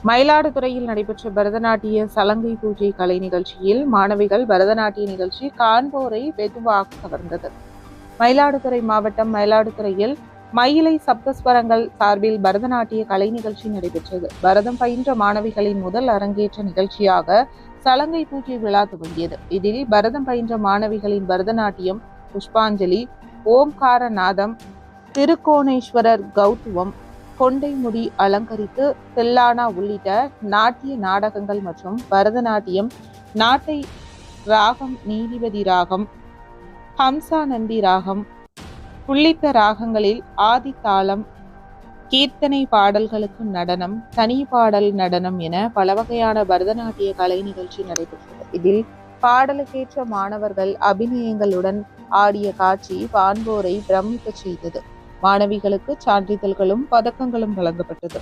மயிலாடுதுறையில் நடைபெற்ற பரதநாட்டிய சலங்கை பூஜை கலை நிகழ்ச்சியில் மாணவிகள் பரதநாட்டிய நிகழ்ச்சி காண்போரை வெகுவாக கவர்ந்தது. மயிலாடுதுறை மாவட்டம் மயிலாடுதுறையில் மயிலை சப்தஸ்வரங்கள் சார்பில் பரதநாட்டிய கலை நிகழ்ச்சி நடைபெற்றது. பரதம் பயின்ற மாணவிகளின் முதல் அரங்கேற்ற நிகழ்ச்சியாக சலங்கை பூஜை விழா துவங்கியது. இதில் பரதம் பயின்ற மாணவிகளின் பரதநாட்டியம், புஷ்பாஞ்சலி, ஓம்காரநாதம், திருக்கோணேஸ்வரர் கௌத்துவம், கொண்டை முடி அலங்கரித்து தில்லானா உள்ளிட்ட நாட்டிய நாடகங்கள் மற்றும் பரதநாட்டியம், நாட்டை ராகம், நீதிபதி ராகம், ஹம்சானந்தி ராகம் உள்ளிட்ட ராகங்களில் ஆதி தாளம், கீர்த்தனை பாடல்களுக்கு நடனம், தனி பாடல் நடனம் என பல வகையான பரதநாட்டிய கலை நிகழ்ச்சி நடைபெற்றது. இதில் பாடலுக்கேற்ற மாணவர்கள் அபிநயங்களுடன் ஆடிய காட்சி காண்போரை பிரமிக்கச் செய்தது. மாணவிகளுக்கு சான்றிதழ்களும் பதக்கங்களும் வழங்கப்பட்டது.